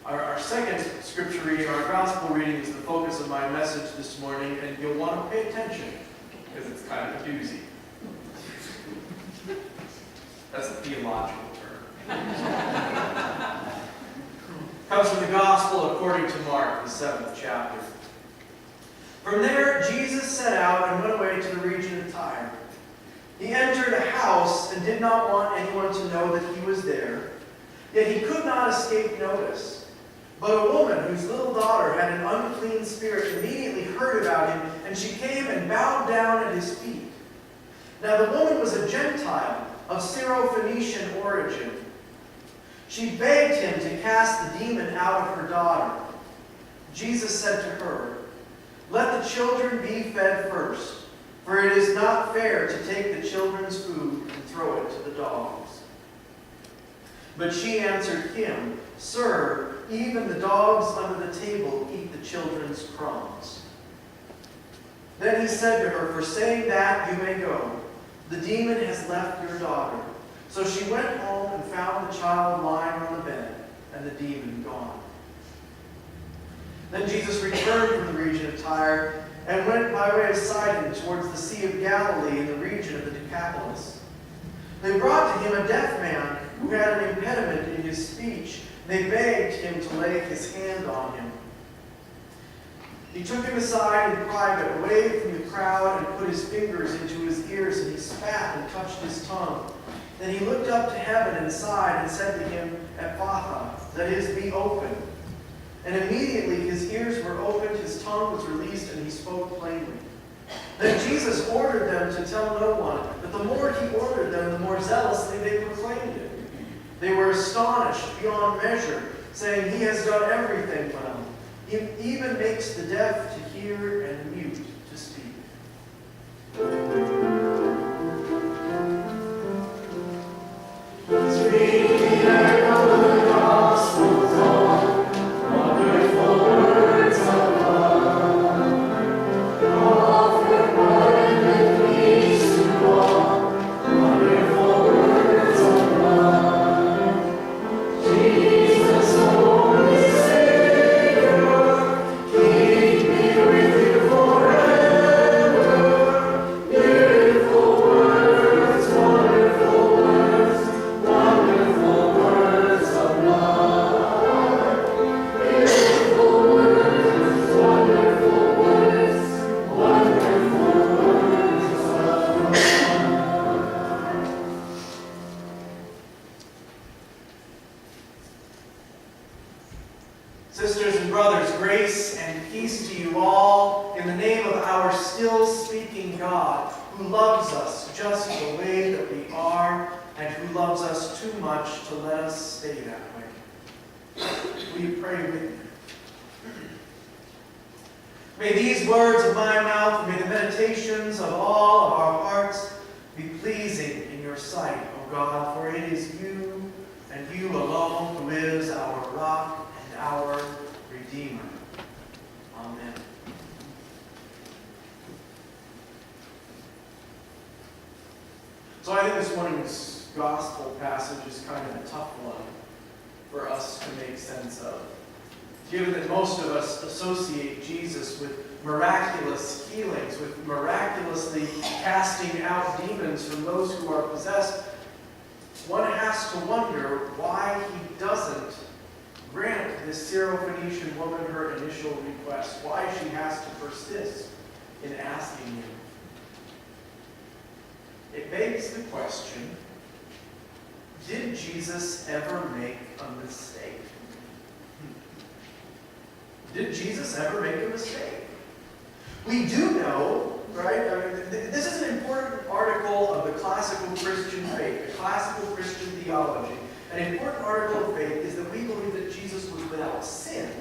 Our second scripture reading, our gospel reading, is the focus of my message this morning, and you'll want to pay attention because it's kind of a doozy. That's a theological term. Comes from the gospel according to Mark, the 7th chapter. From there, Jesus set out and went away to the region of Tyre. He entered a house and did not want anyone to know that he was there, yet he could not escape notice. But a woman whose little daughter had an unclean spirit immediately heard about him, and she came and bowed down at his feet. Now the woman was a Gentile of Syro-Phoenician origin. She begged him to cast the demon out of her daughter. Jesus said to her, "Let the children be fed first, for it is not fair to take the children's food and throw it to the dogs." But she answered him, "Sir, even the dogs under the table eat the children's crumbs." Then he said to her, "For saying that, you may go. The demon has left your daughter." So she went home and found the child lying on the bed, and the demon gone. Then Jesus returned from the region of Tyre and went by way of Sidon towards the Sea of Galilee in the region of the Decapolis. They brought to him a deaf man who had an impediment in his speech. They begged him to lay his hand on him. He took him aside in private, away from the crowd, and put his fingers into his ears, and he spat and touched his tongue. Then he looked up to heaven and sighed and said to him, "Ephphatha," that is, "be open." And immediately his ears were opened, his tongue was released, and he spoke plainly. Then Jesus ordered them to tell no one, but the more he ordered them, the more zealously they proclaimed it. They were astonished beyond measure, saying, "He has done everything well. He even makes the deaf to hear and mute to speak." Sisters and brothers, grace and peace to you all in the name of our still speaking God, who loves us just the way that we are and who loves us too much to let us stay that way. Will you pray with me? May these words of my mouth, may the meditations of all of our hearts be pleasing in your sight, O God, for it is you and you alone who is our rock and our Redeemer. Amen. So I think this morning's gospel passage is kind of a tough one for us to make sense of, given that most of us associate Jesus with miraculous healings, with miraculously casting out demons from those who are possessed. One has to wonder why he doesn't grant this Syro-Phoenician woman her initial request, why she has to persist in asking him. It begs the question, did Jesus ever make a mistake? Did Jesus ever make a mistake? We do know, right? I mean, this is an important article of the classical Christian faith, the classical Christian theology. An important article of faith is that we believe that Jesus was without sin.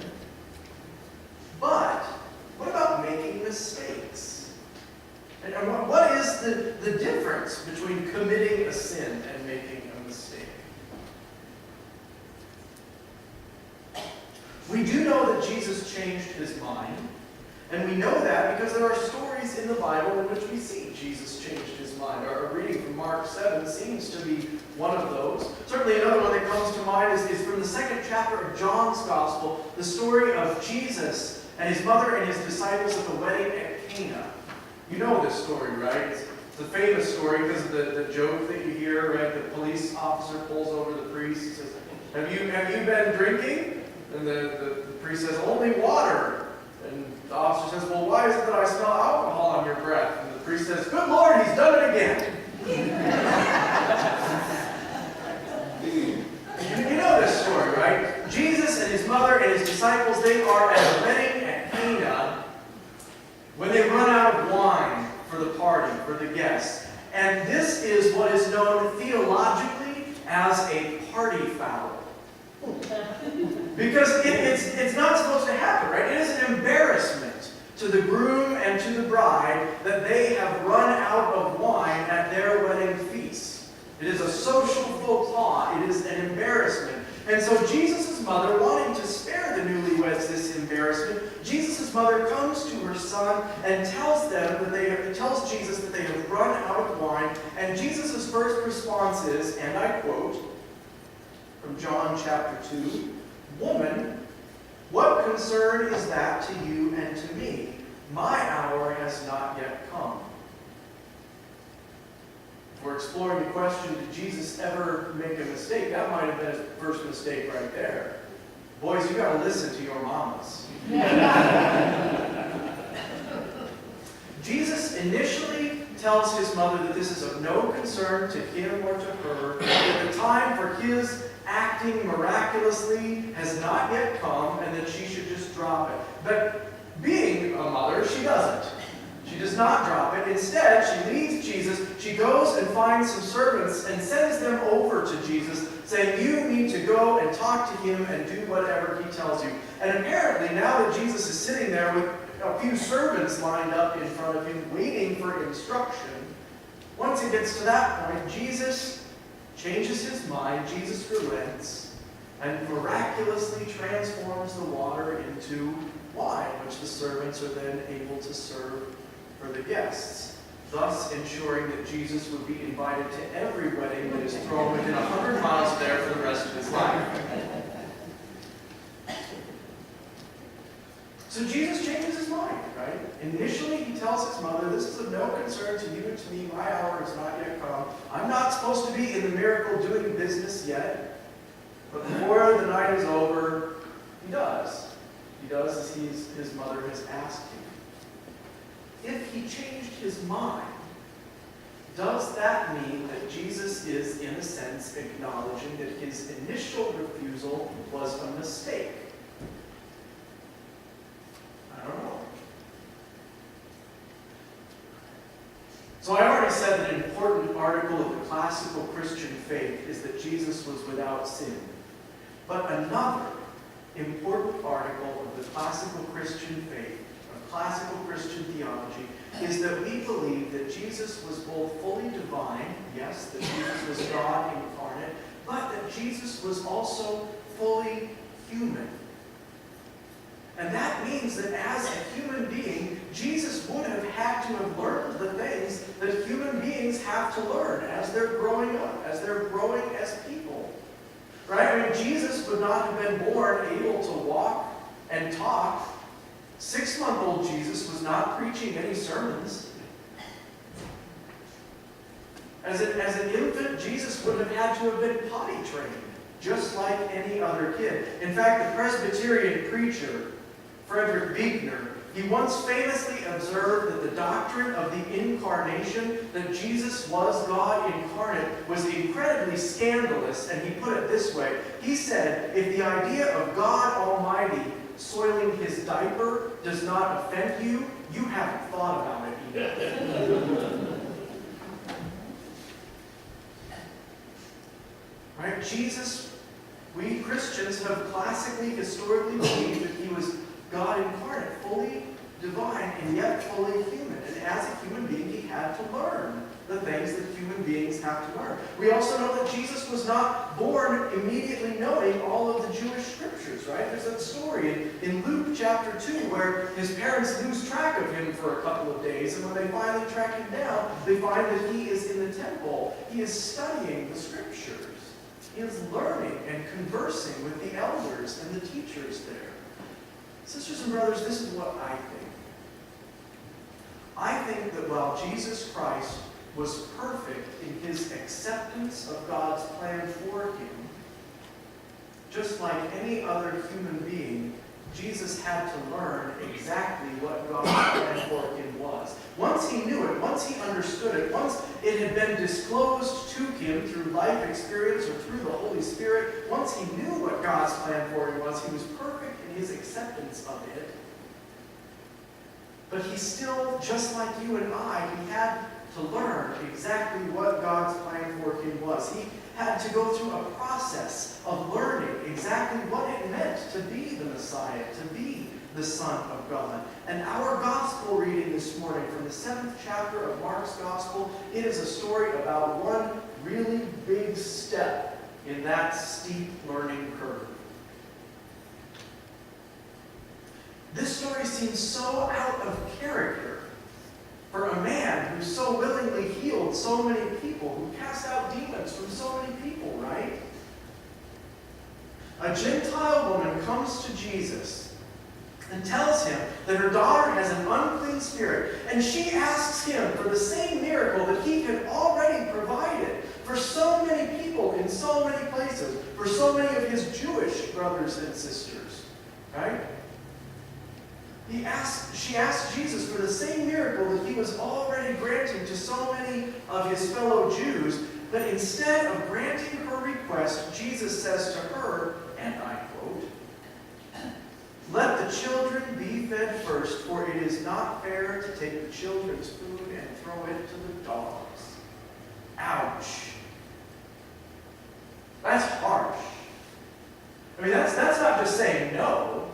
But what about making mistakes? And what is the difference between committing a sin and making a mistake? We do know that Jesus changed his mind. And we know that because there are stories in the Bible in which we see Jesus changed his mind. Our reading from Mark 7 seems to be one of those. Certainly another one that comes to mind is from the second chapter of John's Gospel, the story of Jesus and his mother and his disciples at the wedding at Cana. You know this story, right? It's a famous story because of the joke that you hear, right? The police officer pulls over the priest and says, have you been drinking? And the priest says, only water. And the officer says, well, why is it that I smell alcohol on your breath? And the priest says, good Lord, he's done it again. You know this story, right? Jesus and his mother and his disciples, they are at a wedding at Cana when they run out of wine for the party, for the guests. And this is what is known theologically as a party foul. Because it's not supposed to happen, right? It is an embarrassment to the groom and to the bride that they have run out of wine at their wedding feast. It is a social faux pas. It is an embarrassment. And so Jesus' mother, wanting to spare the newlyweds this embarrassment, Jesus' mother comes to her son and tells Jesus that they have run out of wine. And Jesus' first response is, and I quote, from John chapter 2, woman, what concern is that to you and to me? My hour has not yet come. If we're exploring the question, did Jesus ever make a mistake? That might have been his first mistake right there. Boys, you got to listen to your mamas. Jesus initially tells his mother that this is of no concern to him or to her, that the time for his acting miraculously has not yet come, and that she should just drop it. But being a mother, she doesn't. She does not drop it. Instead, she leaves Jesus. She goes and finds some servants and sends them over to Jesus, saying, you need to go and talk to him and do whatever he tells you. And apparently, now that Jesus is sitting there with a few servants lined up in front of him, waiting for instruction, once it gets to that point, Jesus changes his mind, Jesus relents, and miraculously transforms the water into wine, which the servants are then able to serve for the guests, thus ensuring that Jesus would be invited to every wedding that is thrown within 100 miles of there for the rest of his life. So Jesus changes his mind, right? Initially, he tells his mother, this is of no concern to you and to me. My hour has not yet come. I'm not supposed to be in the miracle doing business yet. But before the night is over, he does. He does as his mother has asked him. If he changed his mind, does that mean that Jesus is, in a sense, acknowledging that his initial refusal was a mistake? I don't know. So I already said that an important article of the classical Christian faith is that Jesus was without sin. But another important article of the classical Christian faith, of classical Christian theology, is that we believe that Jesus was both fully divine, yes, that Jesus was God incarnate, but that Jesus was also fully human. And that means that as a human being, Jesus would have had to have learned the things that human beings have to learn as they're growing up, as they're growing as people. Right? I mean, Jesus would not have been born able to walk and talk. 6-month-old Jesus was not preaching any sermons. As an infant, Jesus would have had to have been potty trained, just like any other kid. In fact, the Presbyterian preacher, Frederick Buechner, he once famously observed that the doctrine of the incarnation, that Jesus was God incarnate, was incredibly scandalous, and he put it this way. He said, if the idea of God Almighty soiling his diaper does not offend you, you haven't thought about it either. Right? Jesus, we Christians have classically, historically believed that he was God incarnate, fully divine, and yet fully human. And as a human being, he had to learn the things that human beings have to learn. We also know that Jesus was not born immediately knowing all of the Jewish scriptures, right? There's that story in Luke chapter 2, where his parents lose track of him for a couple of days, and when they finally track him down, they find that he is in the temple. He is studying the scriptures. He is learning and conversing with the elders and the teachers there. Sisters and brothers, this is what I think. I think that while Jesus Christ was perfect in his acceptance of God's plan for him, just like any other human being, Jesus had to learn exactly what God's plan for him was. Once he knew it, once he understood it, once it had been disclosed to him through life experience or through the Holy Spirit, once he knew what God's plan for him was, he was perfect in his acceptance of it. But he still, just like you and I, he had to learn exactly what God's plan for him was. He had to go through a process of learning exactly what it meant to be the Messiah, to be the Son of God. And our gospel reading this morning from the 7th chapter of Mark's gospel, it is a story about one really big step in that steep learning curve. This story seems so out of character for a man who so willingly healed so many people, who cast out demons from so many people, right? A Gentile woman comes to Jesus and tells him that her daughter has an unclean spirit, and she asks him for the same miracle that he had already provided for so many people in so many places, for so many of his Jewish brothers and sisters, right? She asked Jesus for the same miracle that he was already granting to so many of his fellow Jews, but instead of granting her request, Jesus says to her, and I quote, "Let the children be fed first, for it is not fair to take the children's food and throw it to the dogs." Ouch. That's harsh. I mean, that's not just saying no.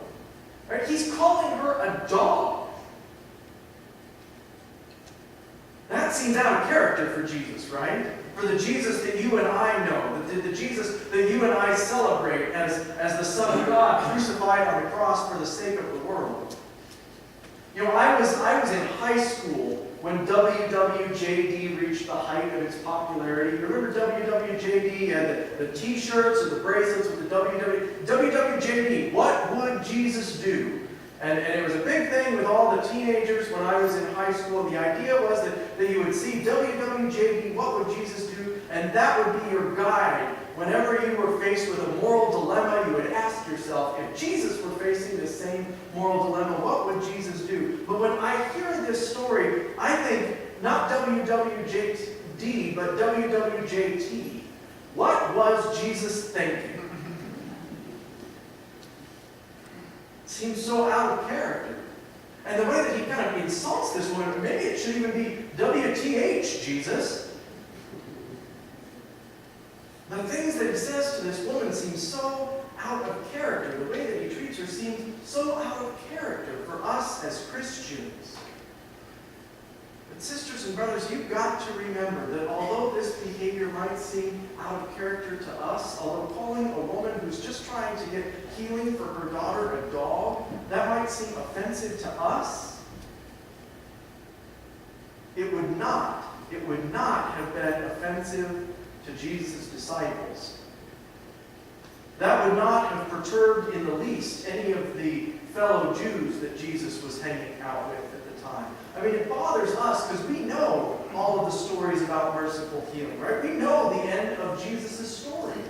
Right? He's calling her a dog. That seems out of character for Jesus, right? For the Jesus that you and I know, the Jesus that you and I celebrate as the Son of God, crucified on the cross for the sake of the world. You know, I was in high school when WWJD reached the height of its popularity. You remember WWJD and the t-shirts or the bracelets with the WWJD, what would Jesus do? And it was a big thing with all the teenagers when I was in high school. The idea was that you would see WWJD, what would Jesus do? And that would be your guide. Whenever you were faced with a moral dilemma, you would ask yourself, if Jesus were facing the same moral dilemma, what would Jesus do? But when I hear this story, I think not WWJD, but WWJT. What was Jesus thinking? Seems so out of character. And the way that he kind of insults this woman, maybe it should even be WTH, Jesus. The things that he says to this woman seem so out of character. The way that he treats her seems so out of character for us as Christians. But sisters and brothers, you've got to remember that although this behavior might seem out of character to us, although calling a woman who's just trying to get healing for her daughter a dog, that might seem offensive to us, it would not have been offensive to Jesus' disciples. That would not have perturbed in the least any of the fellow Jews that Jesus was hanging out with at the time. I mean, it bothers us because we know all of the stories about merciful healing, right? We know the end of Jesus' story.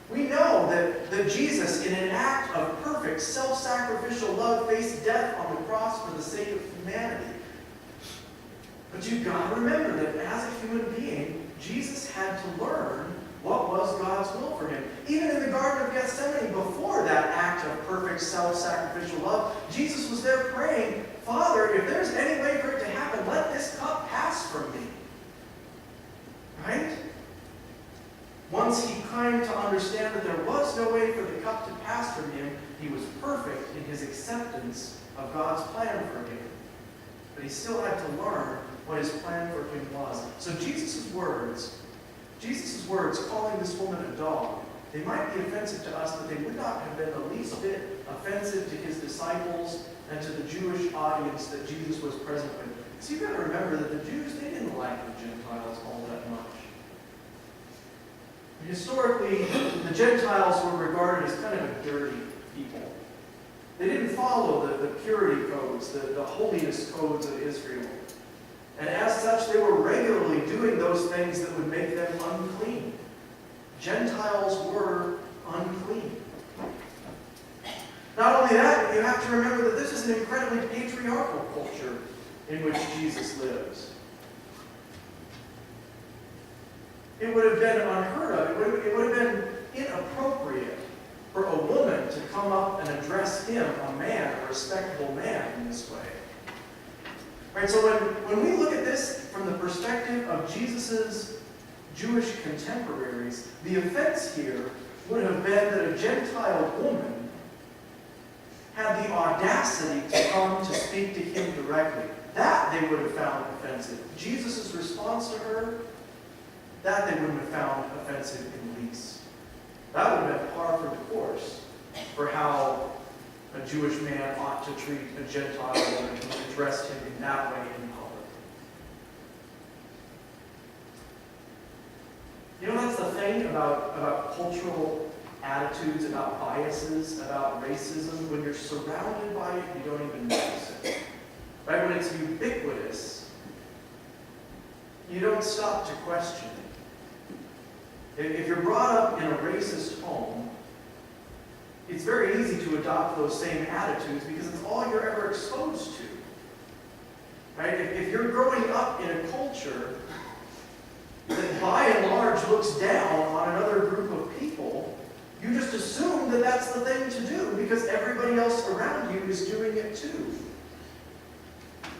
We know that Jesus, in an act of perfect self-sacrificial love, faced death on the cross for the sake of humanity. But you've got to remember that as a human being, Jesus had to learn what was God's will for him. Even in the Garden of Gethsemane, before that act of perfect self-sacrificial love, Jesus was there praying, "Father, if there's any way for it to happen, let this cup pass from me." Right? Once he came to understand that there was no way for the cup to pass from him, he was perfect in his acceptance of God's plan for him. But he still had to learn what his plan for him was. So Jesus' words calling this woman a dog, They might be offensive to us, but they would not have been the least bit offensive to his disciples and to the Jewish audience that Jesus was present with. So you've got to remember that the Jews, they didn't like the Gentiles all that much. Historically, the Gentiles were regarded as kind of a dirty people. They didn't follow the purity codes, the holiness codes of Israel. And as such, they were regularly doing those things that would make them unclean. Gentiles were unclean. Not only that, you have to remember that this is an incredibly patriarchal culture in which Jesus lives. It would have been unheard of. It would have been inappropriate for a woman to come up and address him, a man, a respectable man, in this way. Right, so when we look at this from the perspective of Jesus' Jewish contemporaries, the offense here would have been that a Gentile woman had the audacity to come to speak to him directly. That they would have found offensive. Jesus' response to her, that they wouldn't have found offensive in the least. That would have been par for the course for how a Jewish man ought to treat a Gentile woman who addressed him in that way in public. You know, that's the thing about cultural attitudes, about biases, about racism. When you're surrounded by it, you don't even notice it. Right? When it's ubiquitous, you don't stop to question it. If you're brought up in a racist home, it's very easy to adopt those same attitudes because it's all you're ever exposed to. Right? If you're growing up in a culture that by and large looks down on another group of people, you just assume that that's the thing to do because everybody else around you is doing it too.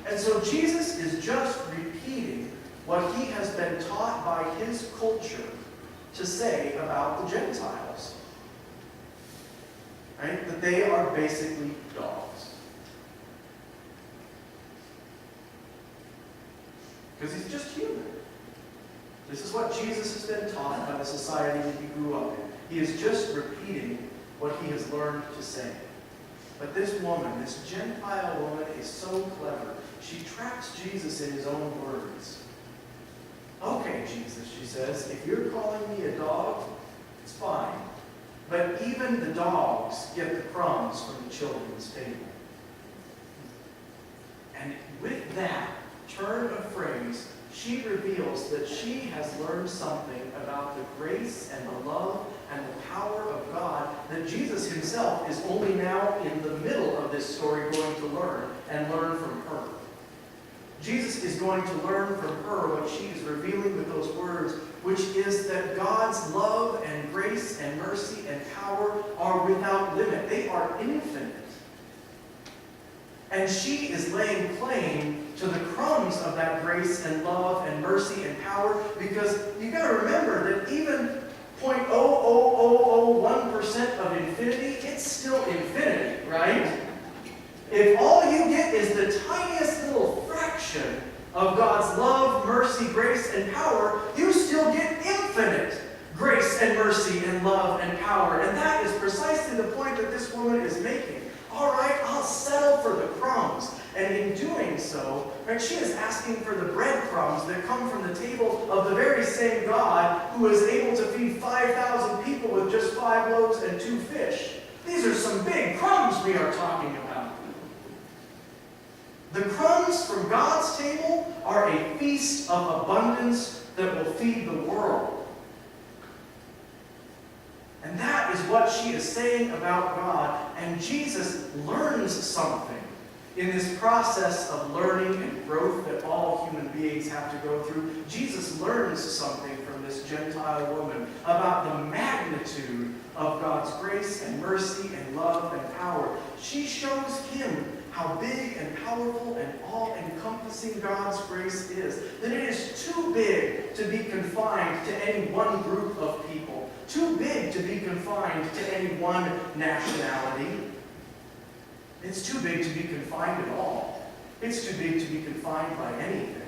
And so Jesus is just repeating what he has been taught by his culture to say about the Gentiles. Right? That they are basically dogs. Because he's just human. This is what Jesus has been taught by the society that he grew up in. He is just repeating what he has learned to say. But this woman, this Gentile woman, is so clever. She traps Jesus in his own words. Okay, Jesus, she says, if you're calling me a dog, it's fine. But even the dogs get the crumbs from the children's table. And with that turn of phrase, she reveals that she has learned something about the grace and the love and the power of God that Jesus himself is only now in the middle of this story going to learn and learn from her. Jesus is going to learn from her what she is revealing with those words, which is that God's love and grace and mercy and power are without limit. They are infinite. And she is laying claim to the crumbs of that grace and love and mercy and power, because you've got to remember that even 0.00001% of infinity, it's still infinity, right? If all you get is the tiniest little fraction of God's love, mercy, grace, and power, you still get infinite grace and mercy and love and power. And that is precisely the point that this woman is making. All right, I'll settle for the crumbs. And in doing so, right, she is asking for the breadcrumbs that come from the table of the very same God who is able to feed 5,000 people with just 5 loaves and 2 fish. These are some big crumbs we are talking about. The crumbs from God's table are a feast of abundance that will feed the world. And that is what she is saying about God. And Jesus learns something in this process of learning and growth that all human beings have to go through. Jesus learns something from this Gentile woman about the magnitude of God's grace and mercy and love and power. She shows him how big and powerful and all-encompassing God's grace is. That it is too big to be confined to any one group of people. Too big to be confined to any one nationality. It's too big to be confined at all. It's too big to be confined by anything.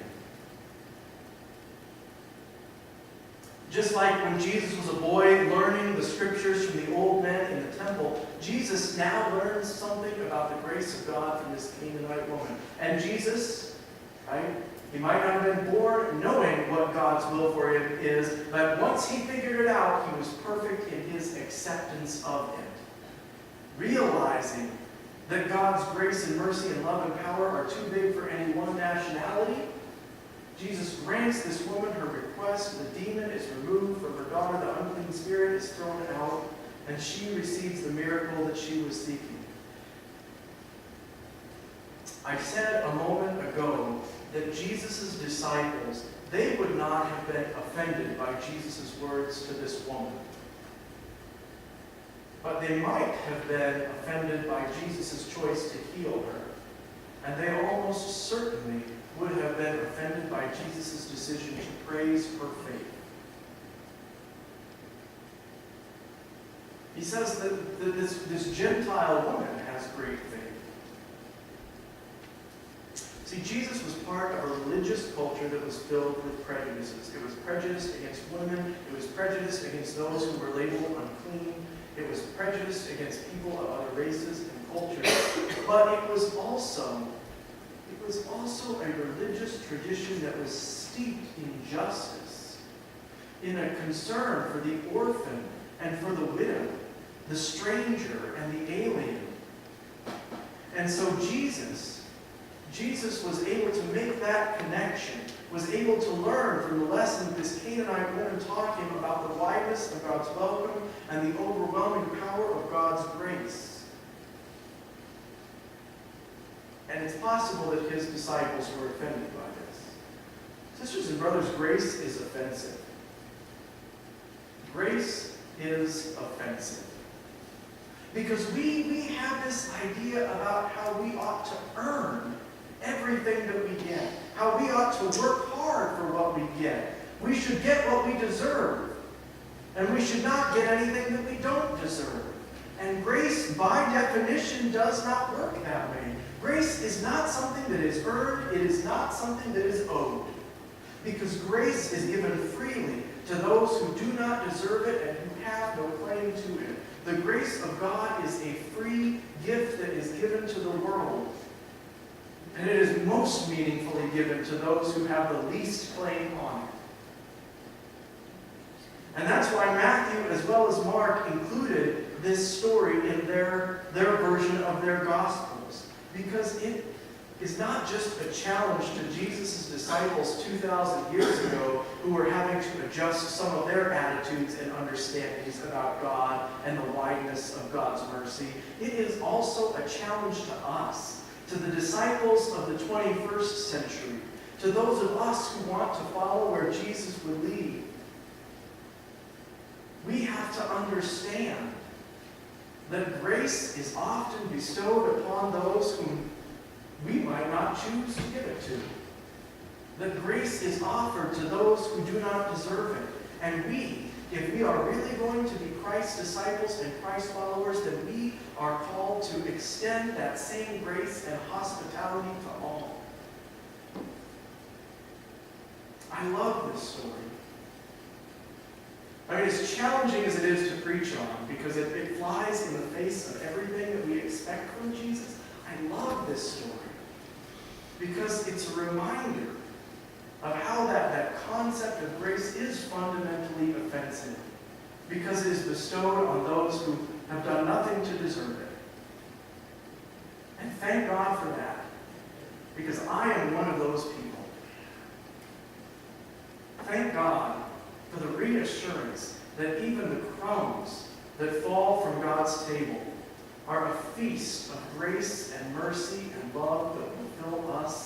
Just like when Jesus was a boy learning the scriptures from the old men in the temple, Jesus now learns something about the grace of God from this Canaanite woman. And Jesus, right, he might not have been born knowing what God's will for him is, but once he figured it out, he was perfect in his acceptance of it. Realizing that God's grace and mercy and love and power are too big for any one nationality, Jesus grants this woman her request. The demon is removed from her daughter. The unclean spirit is thrown out, and she receives the miracle that she was seeking. I said a moment ago that Jesus' disciples, they would not have been offended by Jesus' words to this woman. But they might have been offended by Jesus' choice to heal her. And they almost certainly would have been offended by Jesus' decision to praise her faith. He says that this Gentile woman has great faith. See, Jesus was part of a religious culture that was filled with prejudices. It was prejudiced against women. It was prejudiced against those who were labeled unclean. It was prejudiced against people of other races and cultures. But it was also a religious tradition that was steeped in justice, in a concern for the orphan and for the widow, the stranger and the alien. And so Jesus was able to make that connection, was able to learn from the lesson that this Canaanite woman taught him about the wideness of God's welcome and the overwhelming power of God's grace. And it's possible that his disciples were offended by this. Sisters and brothers, grace is offensive. Grace is offensive. Because we have this idea about how we ought to earn everything that we get. How we ought to work hard for what we get. We should get what we deserve. And we should not get anything that we don't deserve. And grace, by definition, does not work that way. Grace is not something that is earned. It is not something that is owed. Because grace is given freely to those who do not deserve it and who have no claim to it. The grace of God is a free gift that is given to the world. And it is most meaningfully given to those who have the least claim on it. And that's why Matthew, as well as Mark, included this story in their version of their Gospels. Because it is not just a challenge to Jesus' disciples 2,000 years ago who were having to adjust some of their attitudes and understandings about God and the wideness of God's mercy. It is also a challenge to us, to the disciples of the 21st century, to those of us who want to follow where Jesus would lead. We have to understand that grace is often bestowed upon those whom we might not choose to give it to. That grace is offered to those who do not deserve it. And we, if we are really going to be Christ's disciples and Christ followers, then we are called to extend that same grace and hospitality to all. I love this story. I mean, as challenging as it is to preach on, because it flies in the face of everything that we expect from Jesus, I love this story. Because it's a reminder of how that concept of grace is fundamentally offensive. Because it is bestowed on those who have done nothing to deserve it. And thank God for that. Because I am one of those people. Thank God for the reassurance that even the crumbs that fall from God's table are a feast of grace and mercy and love that will fill us